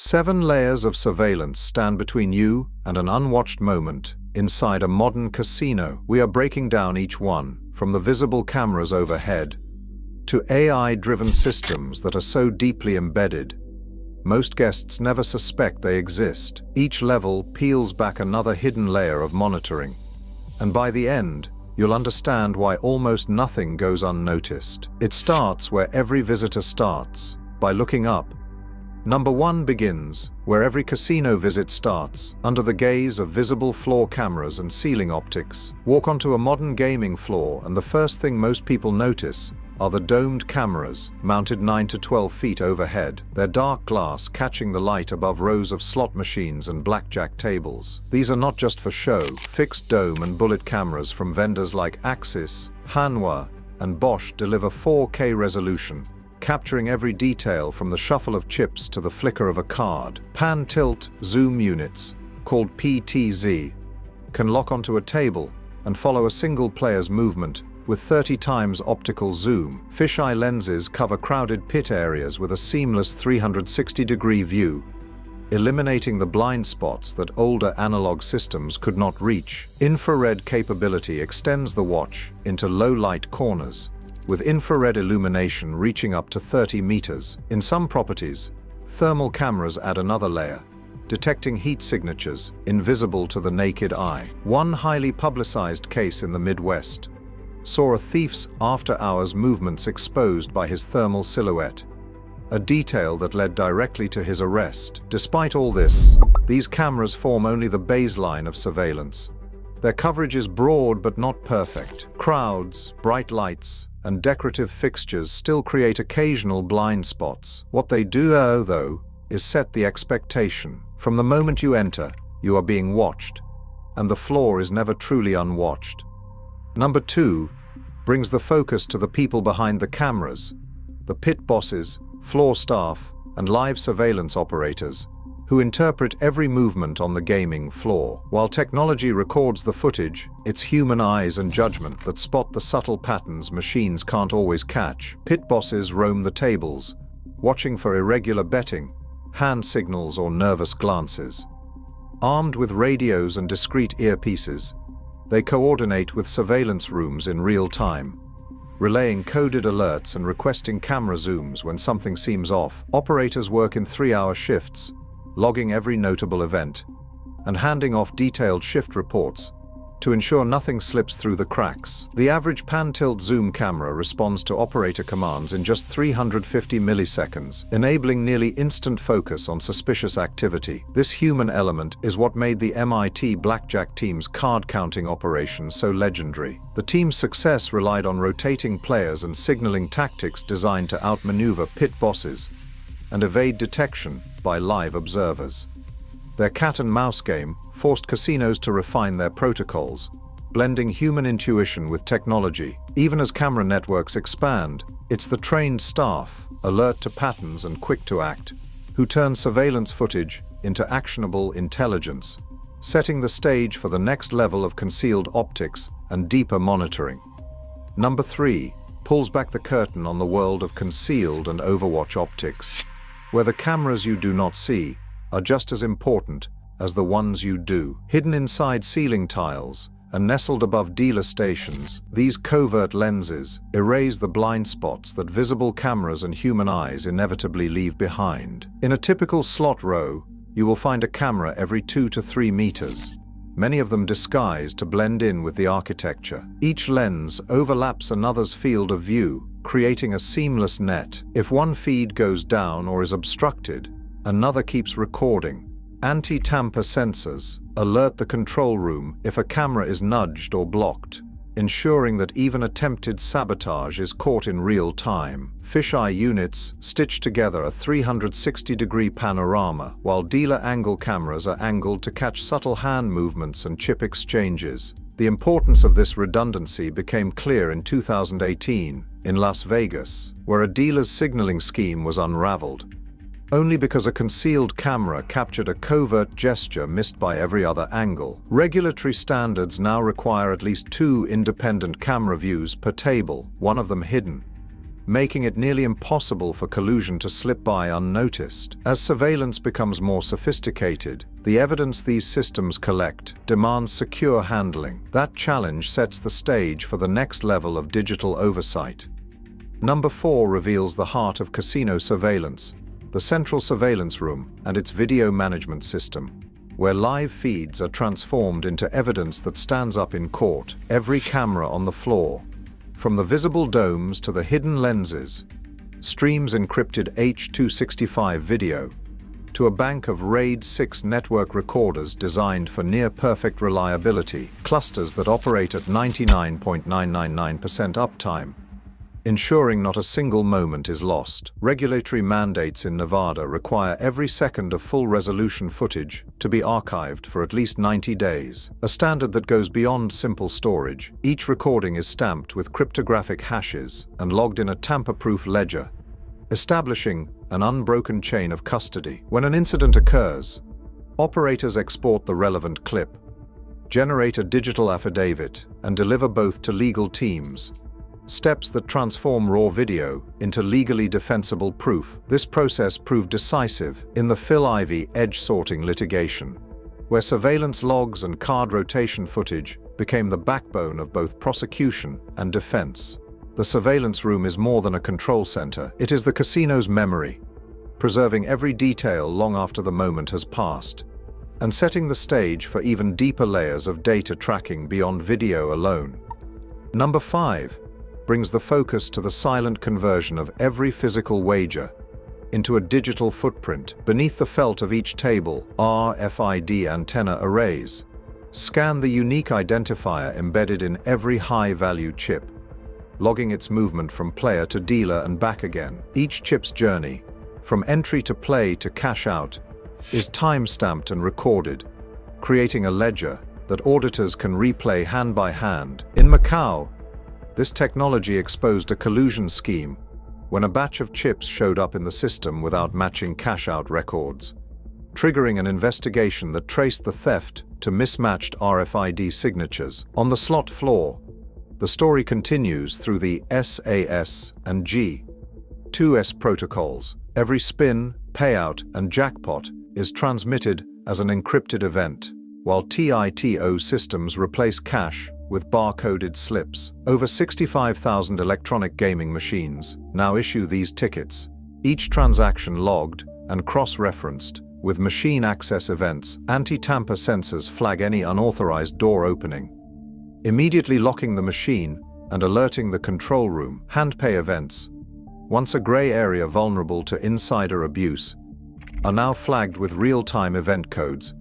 7 layers of surveillance stand between you and an unwatched moment inside a modern casino. We are breaking down each one, from the visible cameras overhead to AI-driven systems that are so deeply embedded, most guests never suspect they exist. Each level peels back another hidden layer of monitoring. And by the end, you'll understand why almost nothing goes unnoticed. It starts where every visitor starts, by looking up. Number 1 begins where every casino visit starts, under the gaze of visible floor cameras and ceiling optics. Walk onto a modern gaming floor and the first thing most people notice are the domed cameras, mounted 9 to 12 feet overhead, their dark glass catching the light above rows of slot machines and blackjack tables. These are not just for show. Fixed dome and bullet cameras from vendors like Axis, Hanwha, and Bosch deliver 4K resolution, capturing every detail from the shuffle of chips to the flicker of a card. Pan-tilt zoom units, called PTZ, can lock onto a table and follow a single player's movement with 30 times optical zoom. Fisheye lenses cover crowded pit areas with a seamless 360-degree view, eliminating the blind spots that older analog systems could not reach. Infrared capability extends the watch into low-light corners, with infrared illumination reaching up to 30 meters. In some properties, thermal cameras add another layer, detecting heat signatures invisible to the naked eye. One highly publicized case in the Midwest saw a thief's after-hours movements exposed by his thermal silhouette, a detail that led directly to his arrest. Despite all this, these cameras form only the baseline of surveillance. Their coverage is broad but not perfect. Crowds, bright lights, and decorative fixtures still create occasional blind spots. What they do, though, is set the expectation. From the moment you enter, you are being watched, and the floor is never truly unwatched. Number 2 brings the focus to the people behind the cameras, the pit bosses, floor staff, and live surveillance operators, who interpret every movement on the gaming floor. While technology records the footage, it's human eyes and judgment that spot the subtle patterns machines can't always catch. Pit bosses roam the tables, watching for irregular betting, hand signals, or nervous glances. Armed with radios and discreet earpieces, they coordinate with surveillance rooms in real time, relaying coded alerts and requesting camera zooms when something seems off. Operators work in 3-hour shifts, logging every notable event and handing off detailed shift reports to ensure nothing slips through the cracks. The average pan-tilt zoom camera responds to operator commands in just 350 milliseconds, enabling nearly instant focus on suspicious activity. This human element is what made the MIT blackjack team's card-counting operation so legendary. The team's success relied on rotating players and signaling tactics designed to outmaneuver pit bosses and evade detection by live observers. Their cat-and-mouse game forced casinos to refine their protocols, blending human intuition with technology. Even as camera networks expand, it's the trained staff, alert to patterns and quick to act, who turn surveillance footage into actionable intelligence, setting the stage for the next level of concealed optics and deeper monitoring. Number 3 pulls back the curtain on the world of concealed and overwatch optics, where the cameras you do not see are just as important as the ones you do. Hidden inside ceiling tiles and nestled above dealer stations, these covert lenses erase the blind spots that visible cameras and human eyes inevitably leave behind. In a typical slot row, you will find a camera every 2 to 3 meters, many of them disguised to blend in with the architecture. Each lens overlaps another's field of view, creating a seamless net. If one feed goes down or is obstructed, another keeps recording. Anti-tamper sensors alert the control room if a camera is nudged or blocked, ensuring that even attempted sabotage is caught in real time. Fisheye units stitch together a 360-degree panorama, while dealer angle cameras are angled to catch subtle hand movements and chip exchanges. The importance of this redundancy became clear in 2018 in Las Vegas, where a dealer's signaling scheme was unraveled, only because a concealed camera captured a covert gesture missed by every other angle. Regulatory standards now require at least 2 independent camera views per table, one of them hidden, making it nearly impossible for collusion to slip by unnoticed. As surveillance becomes more sophisticated, the evidence these systems collect demands secure handling. That challenge sets the stage for the next level of digital oversight. Number 4 reveals the heart of casino surveillance, the central surveillance room and its video management system, where live feeds are transformed into evidence that stands up in court. Every camera on the floor, from the visible domes to the hidden lenses, streams encrypted H.265 video to a bank of RAID 6 network recorders designed for near-perfect reliability, clusters that operate at 99.999% uptime, ensuring not a single moment is lost. Regulatory mandates in Nevada require every second of full-resolution footage to be archived for at least 90 days, a standard that goes beyond simple storage. Each recording is stamped with cryptographic hashes and logged in a tamper-proof ledger, establishing an unbroken chain of custody. When an incident occurs, operators export the relevant clip, generate a digital affidavit, and deliver both to legal teams, steps that transform raw video into legally defensible proof. This process proved decisive in the Phil Ivey edge-sorting litigation, where surveillance logs and card rotation footage became the backbone of both prosecution and defense. The surveillance room is more than a control center. It is the casino's memory, preserving every detail long after the moment has passed, and setting the stage for even deeper layers of data tracking beyond video alone. Number 5 brings the focus to the silent conversion of every physical wager into a digital footprint. Beneath the felt of each table, RFID antenna arrays scan the unique identifier embedded in every high-value chip, logging its movement from player to dealer and back again. Each chip's journey, from entry to play to cash out, is time-stamped and recorded, creating a ledger that auditors can replay hand by hand. In Macau, this technology exposed a collusion scheme when a batch of chips showed up in the system without matching cash-out records, triggering an investigation that traced the theft to mismatched RFID signatures. On the slot floor, the story continues through the SAS and G2S protocols. Every spin, payout, and jackpot is transmitted as an encrypted event, while TITO systems replace cash with bar-coded slips. Over 65,000 electronic gaming machines now issue these tickets, each transaction logged and cross-referenced with machine access events. Anti-tamper sensors flag any unauthorized door opening, immediately locking the machine and alerting the control room. Handpay events, once a gray area vulnerable to insider abuse, are now flagged with real-time event codes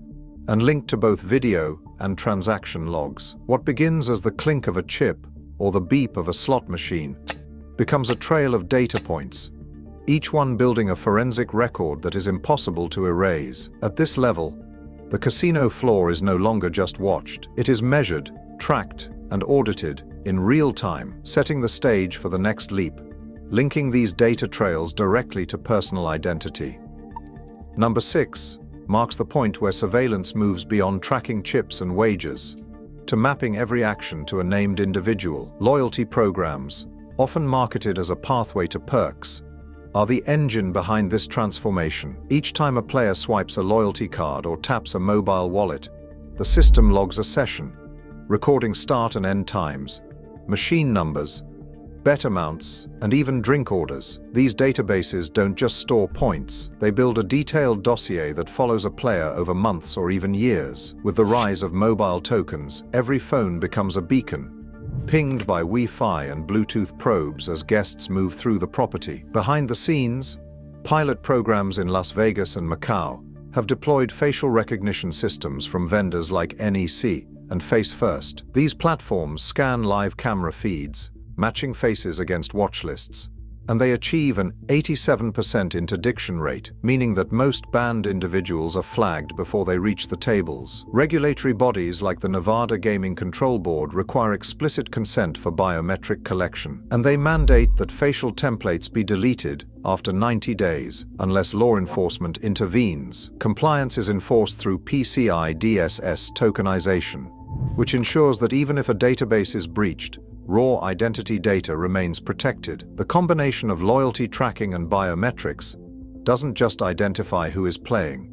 and linked to both video and transaction logs. What begins as the clink of a chip or the beep of a slot machine becomes a trail of data points, each one building a forensic record that is impossible to erase. At this level, the casino floor is no longer just watched. It is measured, tracked, and audited in real time, setting the stage for the next leap, linking these data trails directly to personal identity. Number 6 marks the point where surveillance moves beyond tracking chips and wagers to mapping every action to a named individual. Loyalty programs, often marketed as a pathway to perks, are the engine behind this transformation. Each time a player swipes a loyalty card or taps a mobile wallet, the system logs a session, recording start and end times, machine numbers, bet amounts, and even drink orders. These databases don't just store points, they build a detailed dossier that follows a player over months or even years. With the rise of mobile tokens, every phone becomes a beacon, pinged by Wi-Fi and Bluetooth probes as guests move through the property. Behind the scenes, pilot programs in Las Vegas and Macau have deployed facial recognition systems from vendors like NEC and Face First. These platforms scan live camera feeds, matching faces against watch lists, and they achieve an 87% interdiction rate, meaning that most banned individuals are flagged before they reach the tables. Regulatory bodies like the Nevada Gaming Control Board require explicit consent for biometric collection, and they mandate that facial templates be deleted after 90 days unless law enforcement intervenes. Compliance is enforced through PCI DSS tokenization, which ensures that even if a database is breached, raw identity data remains protected. The combination of loyalty tracking and biometrics doesn't just identify who is playing.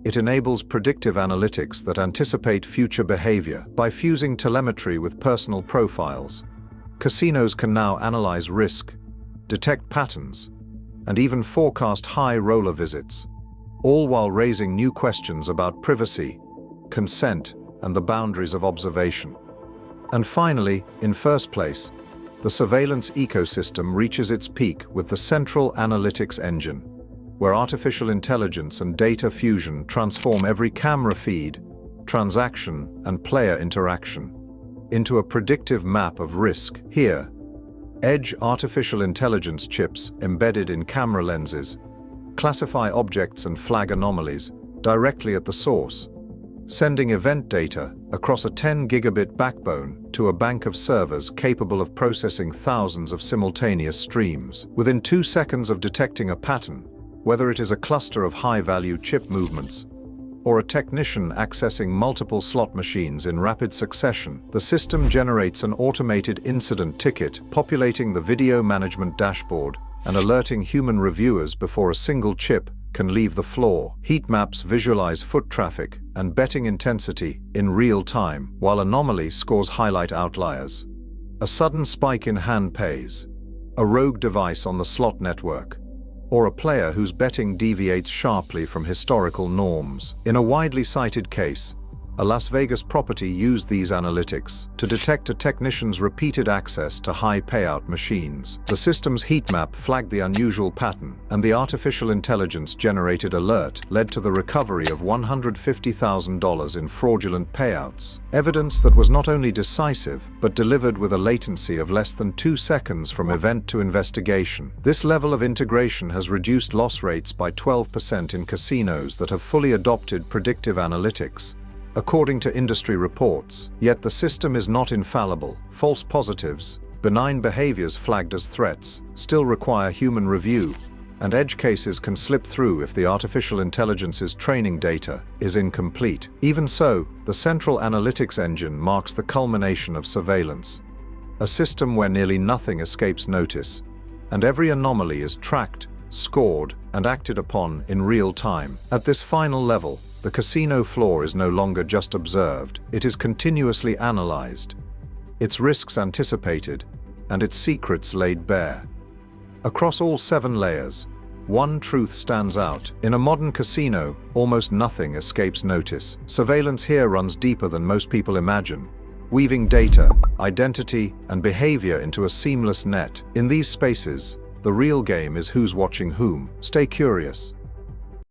It enables predictive analytics that anticipate future behavior by fusing telemetry with personal profiles. Casinos can now analyze risk, detect patterns, and even forecast high roller visits, all while raising new questions about privacy, consent, and the boundaries of observation. And finally, in first place, the surveillance ecosystem reaches its peak with the central analytics engine, where artificial intelligence and data fusion transform every camera feed, transaction, and player interaction into a predictive map of risk. Here, edge artificial intelligence chips embedded in camera lenses classify objects and flag anomalies directly at the source, sending event data across a 10-gigabit backbone to a bank of servers capable of processing thousands of simultaneous streams. Within 2 seconds of detecting a pattern, whether it is a cluster of high-value chip movements or a technician accessing multiple slot machines in rapid succession, the system generates an automated incident ticket populating the video management dashboard and alerting human reviewers before a single chip can leave the floor. Heat maps visualize foot traffic and betting intensity in real time, while anomaly scores highlight outliers. A sudden spike in hand pays, a rogue device on the slot network, or a player whose betting deviates sharply from historical norms. In a widely cited case, a Las Vegas property used these analytics to detect a technician's repeated access to high payout machines. The system's heat map flagged the unusual pattern, and the artificial intelligence-generated alert led to the recovery of $150,000 in fraudulent payouts. Evidence that was not only decisive, but delivered with a latency of less than 2 seconds from event to investigation. This level of integration has reduced loss rates by 12% in casinos that have fully adopted predictive analytics, according to industry reports. Yet the system is not infallible. False positives, benign behaviors flagged as threats, still require human review, and edge cases can slip through if the artificial intelligence's training data is incomplete. Even so, the central analytics engine marks the culmination of surveillance, a system where nearly nothing escapes notice, and every anomaly is tracked, scored, and acted upon in real time. At this final level, the casino floor is no longer just observed, it is continuously analyzed, its risks anticipated, and its secrets laid bare. Across all 7 layers, one truth stands out. In a modern casino, almost nothing escapes notice. Surveillance here runs deeper than most people imagine, weaving data, identity, and behavior into a seamless net. In these spaces, the real game is who's watching whom. Stay curious.